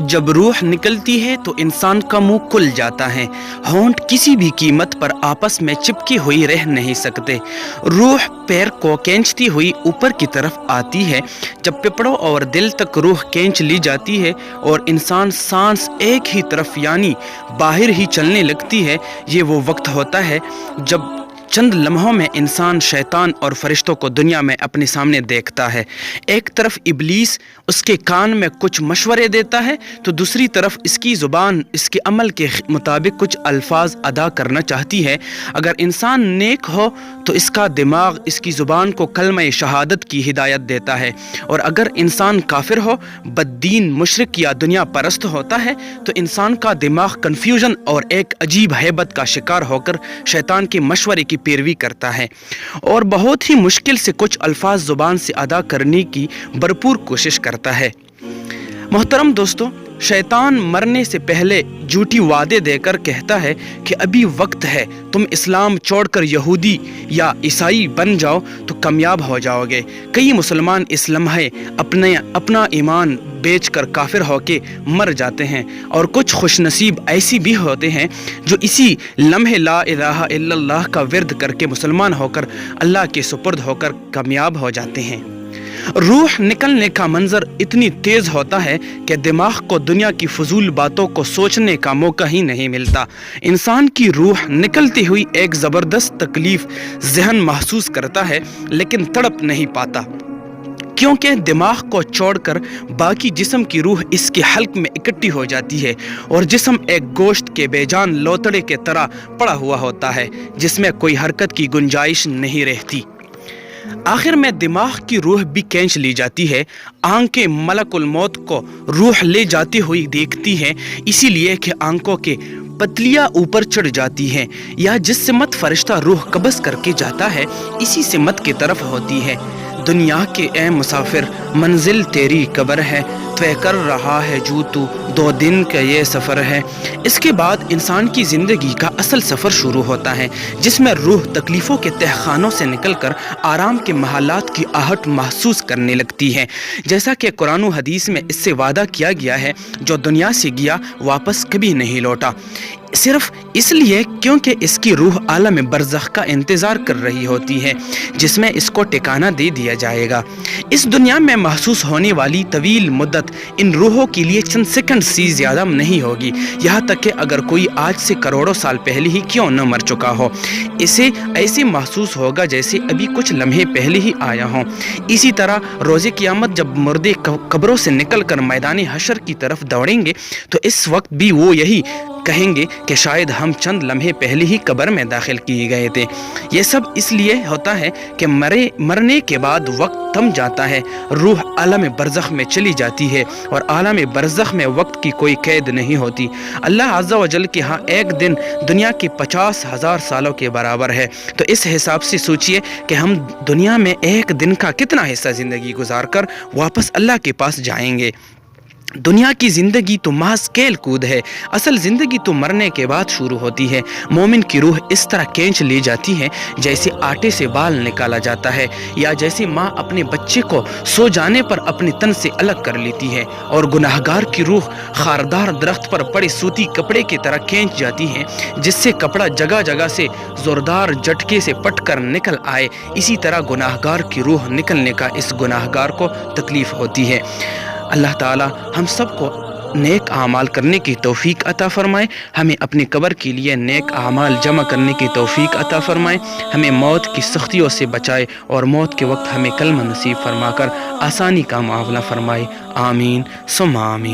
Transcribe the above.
जब रूह निकलती है तो इंसान का मुंह खुल जाता है। होंठ किसी भी कीमत पर आपस में चिपकी हुई रह नहीं सकते। रूह पैर को खींचती हुई ऊपर की तरफ आती है। जब फेफड़ों और दिल तक रूह खींच ली जाती है और इंसान सांस एक ही तरफ यानी बाहर ही चलने लगती है, ये वो वक्त होता है जब चंद लम्हों में इंसान शैतान और फरिश्तों को दुनिया में अपने सामने देखता है। एक तरफ इब्लीस उसके कान में कुछ मशवरे देता है तो दूसरी तरफ इसकी ज़ुबान इसके अमल के मुताबिक कुछ अल्फाज अदा करना चाहती है। अगर इंसान नेक हो तो इसका दिमाग इसकी ज़ुबान को कलमा शहादत की हिदायत देता है, और अगर इंसान काफिर हो, बद्दीन, मुशरिक या दुनिया परस्त होता है तो इंसान का दिमाग कन्फ्यूजन और एक अजीब हैबत का शिकार होकर शैतान के मशवरे की पैरवी करता है और बहुत ही मुश्किल से कुछ अल्फाज ज़ुबान से अदा करने की भरपूर कोशिश करता है। मोहतरम दोस्तों, शैतान मरने से पहले झूठी वादे देकर कहता है कि अभी वक्त है, तुम इस्लाम छोड़कर यहूदी या ईसाई बन जाओ तो कामयाब हो जाओगे। कई मुसलमान इस लम्हे अपना ईमान बेचकर काफिर होके मर जाते हैं, और कुछ खुशनसीब ऐसी भी होते हैं जो इसी लम्हे ला इलाहा इल्लल्लाह का विर्द करके मुसलमान होकर अल्लाह के सुपुर्द होकर कामयाब हो जाते हैं। रूह निकलने का मंजर इतनी तेज होता है कि दिमाग को दुनिया की फजूल बातों को सोचने का मौका ही नहीं मिलता। इंसान की रूह निकलती हुई एक ज़बरदस्त तकलीफ ज़हन महसूस करता है, लेकिन तड़प नहीं पाता, क्योंकि दिमाग को छोड़कर बाकी जिस्म की रूह इसके हल्क में इकट्ठी हो जाती है और जिस्म एक गोश्त के बेजान लोतड़े के तरह पड़ा हुआ होता है जिसमें कोई हरकत की गुंजाइश नहीं रहती। आखिर में दिमाग की रूह भी खींच ली जाती है। आंखें मलकुल मौत को रूह ले जाती हुई देखती हैं, इसीलिए कि आंखों के पतलियां ऊपर चढ़ जाती हैं, या जिस सिमत फरिश्ता रूह कब्ज़ करके जाता है इसी सिमत की तरफ होती है। दुनिया के ए मुसाफिर, मंजिल तेरी कब्र है, तय कर रहा है जू तू, 2 दिन का ये सफ़र है। इसके बाद इंसान की ज़िंदगी का असल सफ़र शुरू होता है, जिसमें रूह तकलीफ़ों के तहखानों से निकलकर आराम के महलात की आहट महसूस करने लगती है। जैसा कि कुरान व हदीस में इससे वादा किया गया है, जो दुनिया से गया वापस कभी नहीं लौटा, सिर्फ इसलिए क्योंकि इसकी रूह आलम बरज़ख का इंतज़ार कर रही होती है, जिसमें इसको ठिकाना दे दिया जाएगा। इस दुनिया में महसूस होने वाली तवील मुद्दत इन रूहों के लिए चंद सेकंड से ज़्यादा नहीं होगी, यहाँ तक कि अगर कोई आज से करोड़ों साल पहले ही क्यों न मर चुका हो, इसे ऐसे महसूस होगा जैसे अभी कुछ लम्हे पहले ही आया हो। इसी तरह रोज़े क़यामत जब मुर्दे कब्रों से निकल कर मैदान हशर की तरफ दौड़ेंगे तो इस वक्त भी वो यही कहेंगे कि शायद हम चंद लम्हे पहले ही कब्र में दाखिल किए गए थे। ये सब इसलिए होता है कि मरने के बाद वक्त थम जाता है, रूह आलम बरज़ख में चली जाती है, और आलम बरज़ख में वक्त की कोई कैद नहीं होती। अल्लाह अज़्ज़ा व जल के यहाँ एक दिन दुनिया के 50,000 सालों के बराबर है। तो इस हिसाब से सोचिए कि हम दुनिया में एक दिन का कितना हिस्सा ज़िंदगी गुजार कर वापस अल्लाह के पास जाएंगे। दुनिया की ज़िंदगी तो महज खेल कूद है, असल ज़िंदगी तो मरने के बाद शुरू होती है। मोमिन की रूह इस तरह खींच ली जाती है जैसे आटे से बाल निकाला जाता है, या जैसे माँ अपने बच्चे को सो जाने पर अपने तन से अलग कर लेती है, और गुनाहगार की रूह खारदार दरख्त पर पड़े सूती कपड़े की तरह खींच जाती है, जिससे कपड़ा जगह जगह से ज़ोरदार झटके से पट कर निकल आए। इसी तरह गुनाहगार की रूह निकलने का इस गुनाहगार को तकलीफ़ होती है। अल्लाह ताला हम सबको नेक आमाल करने की तौफीक अता फ़रमाए, हमें अपनी कब्र के लिए नेक आमाल जमा करने की तौफीक अता फ़रमाए, हमें मौत की सख्तियों से बचाए और मौत के वक्त हमें कलमा नसीब फरमाकर आसानी का मामला फ़रमाए। आमीन सुम्मा आमीन।